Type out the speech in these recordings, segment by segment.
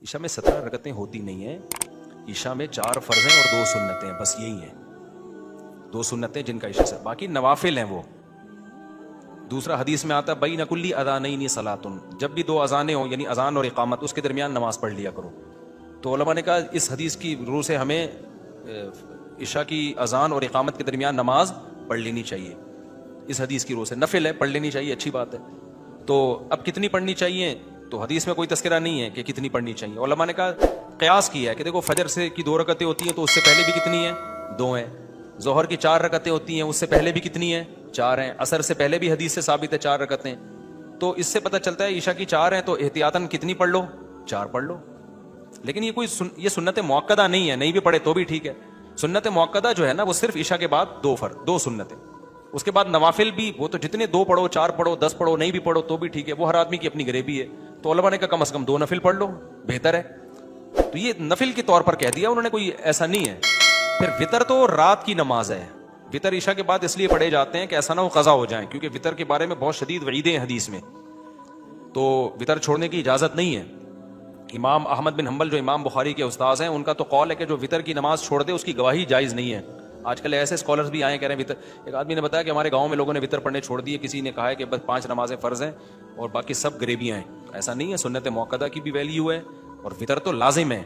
عشاء میں 17 رکعتیں ہوتی نہیں ہیں. عشاء میں 4 فرض ہیں اور 2 سنتیں ہیں, بس یہی ہیں 2 سنتیں جن کا عشاء سے, باقی نوافل ہیں وہ. دوسرا حدیث میں آتا ہے بین کلی اذانین صلاتن, جب بھی 2 اذانیں ہوں یعنی اذان اور اقامت اس کے درمیان نماز پڑھ لیا کرو. تو علماء نے کہا اس حدیث کی روح سے ہمیں عشاء کی اذان اور اقامت کے درمیان نماز پڑھ لینی چاہیے. اس حدیث کی روح سے نفل ہے, پڑھ لینی چاہیے, اچھی بات ہے. تو اب کتنی پڑھنی چاہیے, تو حدیث میں کوئی تذکرہ نہیں ہے کہ کتنی پڑھنی چاہیے. علماء نے کہا قیاس کیا ہے کہ دیکھو فجر سے کی 2 رکعتیں ہوتی ہیں تو اس سے پہلے بھی کتنی ہیں, 2 ہیں. ظہر کی 4 رکعتیں ہوتی ہیں اس سے پہلے بھی کتنی ہیں, 4 ہیں. عصر سے پہلے بھی حدیث سے ثابت ہے 4 رکعتیں. تو اس سے پتہ چلتا ہے عشاء کی 4 ہیں تو احتیاطاً کتنی پڑھ لو, 4 پڑھ لو. لیکن یہ کوئی یہ سنت موقدہ نہیں ہے, نہیں بھی پڑھے تو بھی ٹھیک ہے. سنت موقدہ جو ہے نا وہ صرف عشاء کے بعد 2 سنتیں. اس کے بعد نوافل بھی وہ تو جتنے 2 پڑھو, 4 پڑھو, 10 پڑھو, نہیں بھی پڑھو تو بھی ٹھیک ہے, وہ ہر آدمی کی اپنی غریبی ہے. تو علماء نے کہا کم از کم 2 نفل پڑھ لو, بہتر ہے. تو یہ نفل کے طور پر کہہ دیا انہوں نے, کوئی ایسا نہیں ہے. پھر وتر تو رات کی نماز ہے. وتر عشاء کے بعد اس لیے پڑھے جاتے ہیں کہ ایسا نہ ہو قضا ہو جائیں, کیونکہ وتر کے بارے میں بہت شدید وعیدیں ہیں حدیث میں. تو وتر چھوڑنے کی اجازت نہیں ہے. امام احمد بن حنبل جو امام بخاری کے استاذ ہیں ان کا تو قول ہے کہ جو وتر کی نماز چھوڑ دے اس کی گواہی جائز نہیں ہے. آج کل ایسے اسکالرز بھی آئے کہہ رہے ہیں وتر. ایک آدمی نے بتایا کہ ہمارے گاؤں میں لوگوں نے وتر پڑھنے چھوڑ دیے, کسی نے کہا ہے کہ بس 5 نمازیں فرض ہیں اور باقی سب غریبیاں ہیں. ایسا نہیں ہے, سنت موقدہ کی بھی ویلیو ہے اور وتر تو لازم ہے.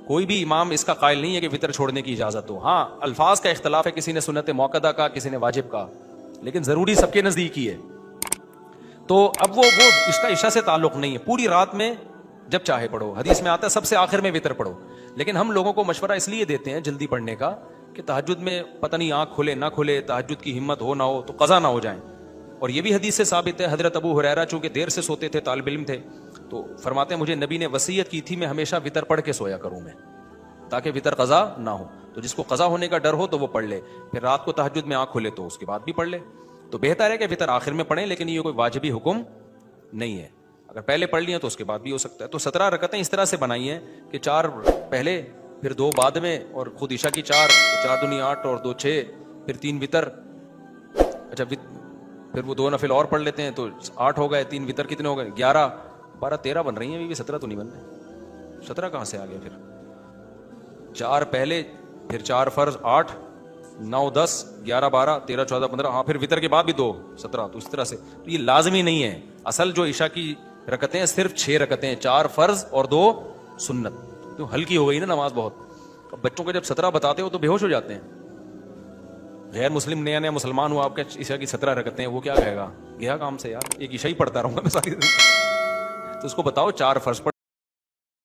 کوئی بھی امام اس کا قائل نہیں ہے کہ وتر چھوڑنے کی اجازت ہو. ہاں الفاظ کا اختلاف ہے, کسی نے سنت موقدہ کا, کسی نے واجب کا, لیکن ضروری سب کے نزدیک ہی ہے. تو اب وہ اس کا عشاء سے تعلق نہیں ہے. پوری رات میں جب چاہے پڑھو, حدیث میں آتا ہے سب سے آخر میں وتر پڑھو. لیکن ہم لوگوں کو مشورہ اس لیے دیتے ہیں جلدی پڑھنے کا کہ تہجد میں پتہ نہیں آنکھ کھلے نہ کھلے, تہجد کی ہمت ہو نہ ہو تو قضا نہ ہو جائیں. اور یہ بھی حدیث سے ثابت ہے. حضرت ابو ہریرہ چونکہ دیر سے سوتے تھے, طالب علم تھے, تو فرماتے ہیں مجھے نبی نے وصیت کی تھی میں ہمیشہ وتر پڑھ کے سویا کروں میں, تاکہ وتر قضا نہ ہو. تو جس کو قضا ہونے کا ڈر ہو تو وہ پڑھ لے, پھر رات کو تہجد میں آنکھ کھلے تو اس کے بعد بھی پڑھ لے. تو بہتر ہے کہ وتر آخر میں پڑھیں, لیکن یہ کوئی واجبی حکم نہیں ہے. اگر پہلے پڑھ لیا تو اس کے بعد بھی ہو سکتا ہے. تو 17 رکعتیں اس طرح سے بنائی ہیں کہ 4 پہلے, پھر 2 بعد میں, اور خود عشاء کی 4 دونی 8 اور 2 6, پھر 3 وتر. اچھا پھر وہ 2 نفل اور پڑھ لیتے ہیں تو 8 ہو گئے, 3 وتر کتنے ہو گئے, 11 12 13 بن رہی ہیں. ابھی بھی 17 تو نہیں بن رہے. 17 کہاں سے آ گیا, پھر 4 پہلے, پھر 4 فرض 8 9 10 11 12 13 14 15, ہاں پھر وتر کے بعد بھی 2 17. تو اس طرح سے تو یہ لازمی نہیں ہے. اصل جو عشاء کی رکعتیں ہیں صرف 6 رکعتیں, 4 فرض اور 2 سنت. تو ہلکی ہو گئی نا نماز بہت. اب بچوں کو جب 17 بتاتے ہو تو بے ہوش ہو جاتے ہیں. غیر مسلم نیا نیا مسلمان ہوا, آپ کے عشاء کی 17 رکعتیں ہیں, وہ کیا کہے گا, گیا کام سے یار, ایک عشاء ہی پڑھتا رہوں گا میں ساری. تو اس کو بتاؤ 4 فرض